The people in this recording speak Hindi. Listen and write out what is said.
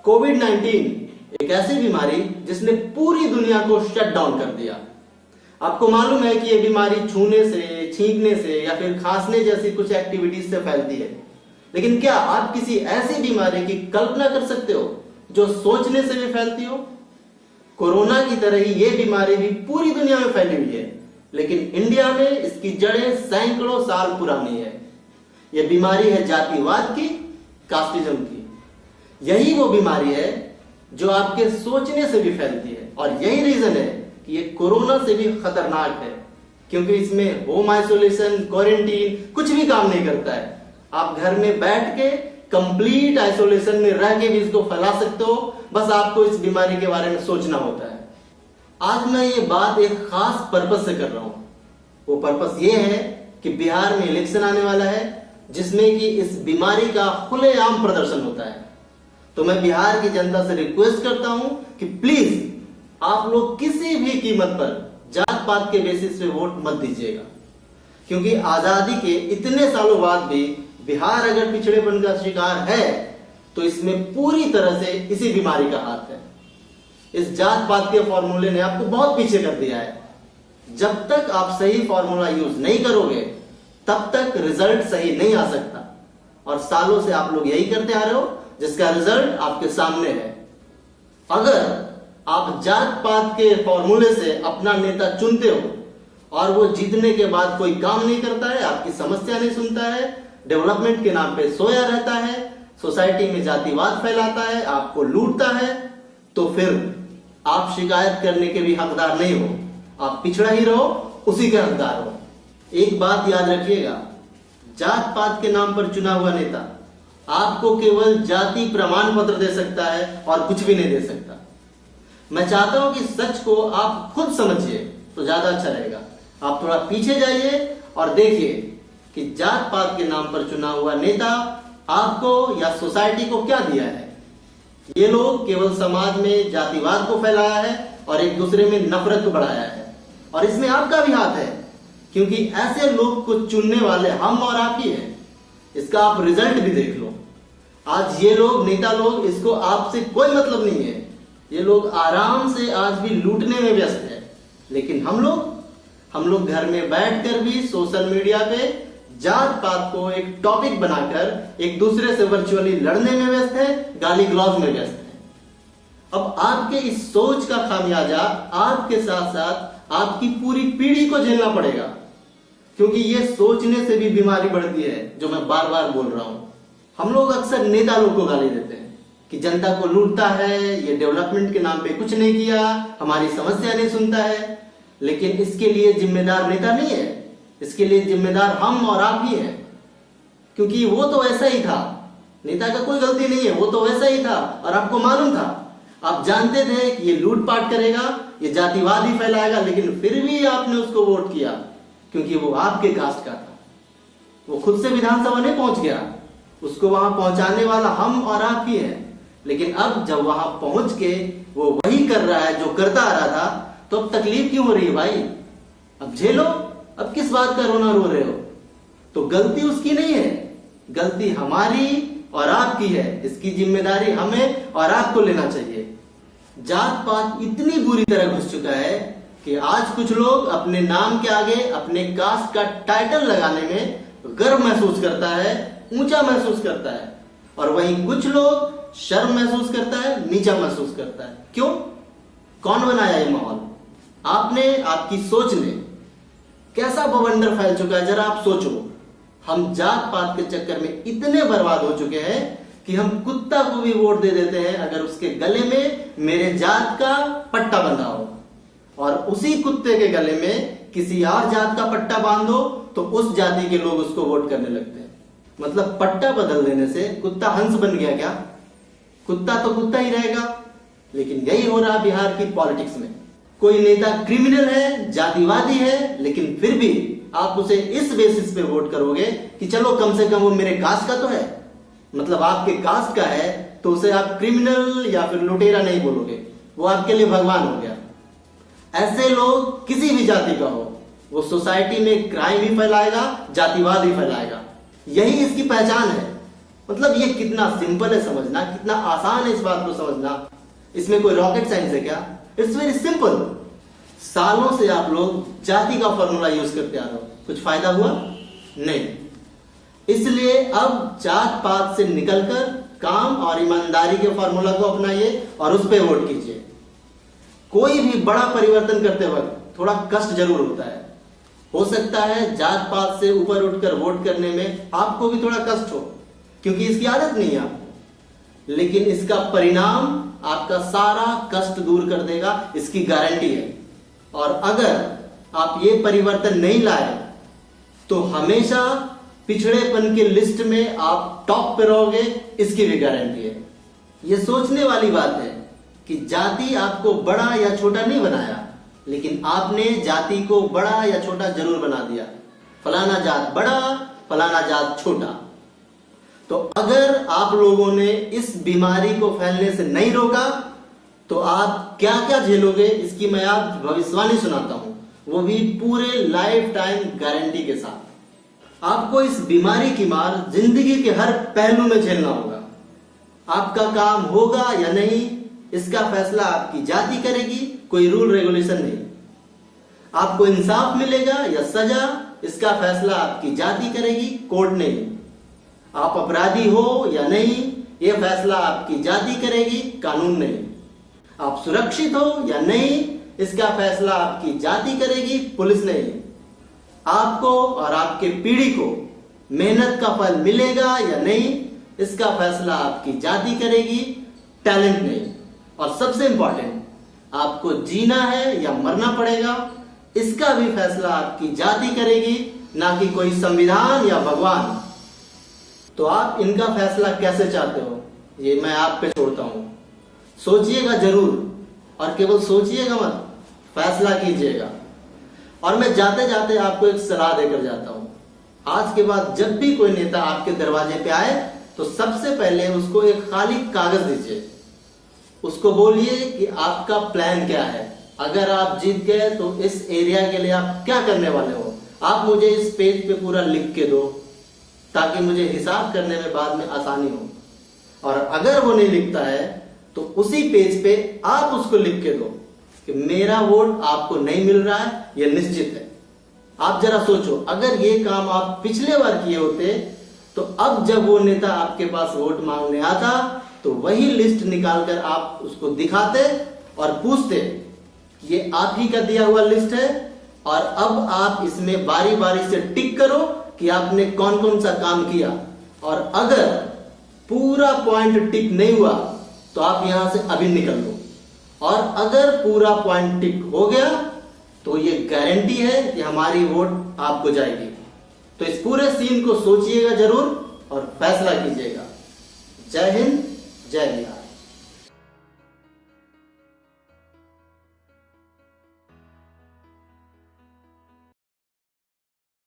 कोविड-19 एक ऐसी बीमारी जिसने पूरी दुनिया को शट डाउन कर दिया। आपको मालूम है कि यह बीमारी छूने से, छींकने से या फिर खांसने जैसी कुछ एक्टिविटीज से फैलती है। लेकिन क्या आप किसी ऐसी बीमारी की कल्पना कर सकते हो जो सोचने से भी फैलती हो? कोरोना की तरह ही यह बीमारी भी पूरी दुनिया में फैली हुई है, लेकिन इंडिया में इसकी जड़ें सैकड़ों साल पुरानी है। यह बीमारी है जातिवाद की, कास्टिज्म की। यही वो बीमारी है जो आपके सोचने से भी फैलती है, और यही रीजन है कि ये कोरोना से भी खतरनाक है, क्योंकि इसमें होम आइसोलेशन, क्वारंटीन कुछ भी काम नहीं करता है। आप घर में बैठ के कंप्लीट आइसोलेशन में रह के भी इसको फैला सकते हो, बस आपको इस बीमारी के बारे में सोचना होता है। आज मैं ये बात एक खास पर्पस से कर रहा हूं। वो पर्पस ये है कि बिहार में इलेक्शन आने वाला है, जिसमें कि इस बीमारी का खुलेआम प्रदर्शन होता है। तो मैं बिहार की जनता से रिक्वेस्ट करता हूं कि प्लीज आप लोग किसी भी कीमत पर जात पात के बेसिस पे वोट मत दीजिएगा, क्योंकि आजादी के इतने सालों बाद भी बिहार अगर पिछड़ेपन का शिकार है तो इसमें पूरी तरह से इसी बीमारी का हाथ है। इस जात पात के फॉर्मूले ने आपको बहुत पीछे कर दिया है। जब तक आप सही फॉर्मूला यूज नहीं करोगे तब तक रिजल्ट सही नहीं आ सकता, और सालों से आप लोग यही करते आ रहे हो, जिसका रिजल्ट आपके सामने है। अगर आप जात पात के फॉर्मूले से अपना नेता चुनते हो और वो जीतने के बाद कोई काम नहीं करता है, आपकी समस्या नहीं सुनता है, डेवलपमेंट के नाम पे सोया रहता है, सोसाइटी में जातिवाद फैलाता है, आपको लूटता है, तो फिर आप शिकायत करने के भी हकदार नहीं हो। आप पिछड़ा ही रहो, उसी के हकदार हो। एक बात याद रखिएगा, जात पात के नाम पर चुना हुआ नेता आपको केवल जाति प्रमाण पत्र दे सकता है और कुछ भी नहीं दे सकता। मैं चाहता हूं कि सच को आप खुद समझिए तो ज्यादा अच्छा रहेगा। आप थोड़ा पीछे जाइए और देखिए कि जात पात के नाम पर चुना हुआ नेता आपको या सोसाइटी को क्या दिया है। ये लोग केवल समाज में जातिवाद को फैलाया है और एक दूसरे में नफरत को बढ़ाया है, और इसमें आपका भी हाथ है, क्योंकि ऐसे लोग को चुनने वाले हम और आप ही हैं। इसका आप रिजल्ट भी देख लो। आज ये लोग, नेता लोग, इसको आपसे कोई मतलब नहीं है। ये लोग आराम से आज भी लूटने में व्यस्त है, लेकिन हम लोग घर में बैठकर भी सोशल मीडिया पे जात पात को एक टॉपिक बनाकर एक दूसरे से वर्चुअली लड़ने में व्यस्त है, गाली गलौज में व्यस्त है। अब आपके इस सोच का खामियाजा आपके साथ साथ आपकी पूरी पीढ़ी को झेलना पड़ेगा, क्योंकि ये सोचने से भी बीमारी बढ़ती है, जो मैं बार बार बोल रहा हूं। हम लोग अक्सर नेता लोग को गाली देते हैं कि जनता को लूटता है, ये डेवलपमेंट के नाम पे कुछ नहीं किया, हमारी समस्या नहीं सुनता है। लेकिन इसके लिए जिम्मेदार नेता नहीं है, इसके लिए जिम्मेदार हम और आप ही हैं, क्योंकि वो तो ऐसा ही था। नेता का कोई गलती नहीं है, वो तो वैसा ही था और आपको मालूम था। आप जानते थे कि ये लूटपाट करेगा, ये जातिवाद ही फैलाएगा, लेकिन फिर भी आपने उसको वोट किया, क्योंकि वो आपके कास्ट का था। वो खुद से विधानसभा नहीं पहुंच गया, उसको वहां पहुंचाने वाला हम और आप ही हैं। लेकिन अब जब वहां पहुंच के वो वही कर रहा है जो करता आ रहा था, तो अब तकलीफ क्यों हो रही है भाई? अब झेलो, अब किस बात का रोना रो रहे हो? तो गलती उसकी नहीं है, गलती हमारी और आपकी है। इसकी जिम्मेदारी हमें और आपको लेना चाहिए। जात पात इतनी बुरी तरह घुस चुका है कि आज कुछ लोग अपने नाम के आगे अपने कास्ट का टाइटल लगाने में गर्व महसूस करता है, ऊंचा महसूस करता है, और वहीं कुछ लोग शर्म महसूस करता है, नीचा महसूस करता है। क्यों? कौन बनाया ये माहौल? आपने, आपकी सोच ने। कैसा बवंडर फैल चुका है, जरा आप सोचो। हम जात पात के चक्कर में इतने बर्बाद हो चुके हैं कि हम कुत्ता को भी वोट दे देते हैं अगर उसके गले में मेरे जात का पट्टा बंधा हो, और उसी कुत्ते के गले में किसी और जात का पट्टा बांध दो तो उस जाति के लोग उसको वोट करने लगते हैं। मतलब पट्टा बदल देने से कुत्ता हंस बन गया क्या? कुत्ता तो कुत्ता ही रहेगा। लेकिन यही हो रहा बिहार की पॉलिटिक्स में। कोई नेता क्रिमिनल है, जातिवादी है, लेकिन फिर भी आप उसे इस बेसिस पे वोट करोगे कि चलो कम से कम वो मेरे कास्ट का तो है, मतलब आपके कास्ट का है, तो उसे आप क्रिमिनल या फिर लुटेरा नहीं बोलोगे, वो आपके लिए भगवान हो गया। ऐसे लोग किसी भी जाति का हो, वो सोसाइटी में क्राइम ही फैलाएगा, जातिवाद ही फैलाएगा। यही इसकी पहचान है। मतलब ये कितना सिंपल है समझना, कितना आसान है इस बात को समझना। इसमें कोई रॉकेट साइंस है क्या? It's very simple. सालों से आप लोग जाति का फॉर्मूला यूज करते आ रहे हो, कुछ फायदा हुआ नहीं। इसलिए अब जात पात से निकलकर काम और ईमानदारी के फॉर्मूला को अपनाइए और उस पर वोट कीजिए। कोई भी बड़ा परिवर्तन करते वक्त थोड़ा कष्ट जरूर होता है। हो सकता है जात पात से ऊपर उठकर वोट करने में आपको भी थोड़ा कष्ट हो, क्योंकि इसकी आदत नहीं है आपको, लेकिन इसका परिणाम आपका सारा कष्ट दूर कर देगा, इसकी गारंटी है। और अगर आप ये परिवर्तन नहीं लाए तो हमेशा पिछड़ेपन के लिस्ट में आप टॉप पे रहोगे, इसकी भी गारंटी है। ये सोचने वाली बात है कि जाति आपको बड़ा या छोटा नहीं बनाया, लेकिन आपने जाति को बड़ा या छोटा जरूर बना दिया। फलाना जात बड़ा, फलाना जात छोटा। तो अगर आप लोगों ने इस बीमारी को फैलने से नहीं रोका तो आप क्या क्या झेलोगे, इसकी मैं आप भविष्यवाणी सुनाता हूं, वो भी पूरे लाइफ टाइम गारंटी के साथ। आपको इस बीमारी की मार जिंदगी के हर पहलू में झेलना होगा। आपका काम होगा या नहीं, इसका फैसला आपकी जाति करेगी, कोई रूल रेगुलेशन नहीं। आपको इंसाफ मिलेगा या सजा, इसका फैसला आपकी जाति करेगी, कोर्ट नहीं। आप अपराधी हो या नहीं, यह फैसला आपकी जाति करेगी, कानून नहीं। आप सुरक्षित हो या नहीं, इसका फैसला आपकी जाति करेगी, पुलिस नहीं। आपको और आपके पीढ़ी को मेहनत का फल मिलेगा या नहीं, इसका फैसला आपकी जाति करेगी, टैलेंट नहीं। और सबसे इंपॉर्टेंट, आपको जीना है या मरना पड़ेगा, इसका भी फैसला आपकी जाति करेगी, ना कि कोई संविधान या भगवान। तो आप इनका फैसला कैसे चाहते हो, ये मैं आप पे छोड़ता हूं। सोचिएगा जरूर, और केवल सोचिएगा मत, फैसला कीजिएगा। और मैं जाते जाते आपको एक सलाह देकर जाता हूं। आज के बाद जब भी कोई नेता आपके दरवाजे पे आए तो सबसे पहले उसको एक खाली कागज दीजिए। उसको बोलिए कि आपका प्लान क्या है, अगर आप जीत गए तो इस एरिया के लिए आप क्या करने वाले हो, आप मुझे इस पेज पे पूरा लिख के दो, ताकि मुझे हिसाब करने में बाद में आसानी हो। और अगर वो नहीं लिखता है तो उसी पेज पे आप उसको लिख के दो कि मेरा वोट आपको नहीं मिल रहा है, यह निश्चित है। आप जरा सोचो, अगर ये काम आप पिछले बार किए होते तो अब जब वो नेता आपके पास वोट मांगने आता तो वही लिस्ट निकालकर आप उसको दिखाते और पूछते कि ये आप ही का दिया हुआ लिस्ट है, और अब आप इसमें बारी बारी से टिक करो कि आपने कौन कौन सा काम किया। और अगर पूरा पॉइंट टिक नहीं हुआ तो आप यहां से अभी निकल लो, और अगर पूरा पॉइंट टिक हो गया तो ये गारंटी है कि हमारी वोट आपको जाएगी। तो इस पूरे सीन को सोचिएगा जरूर और फैसला कीजिएगा। जय हिंद, जय बिहार।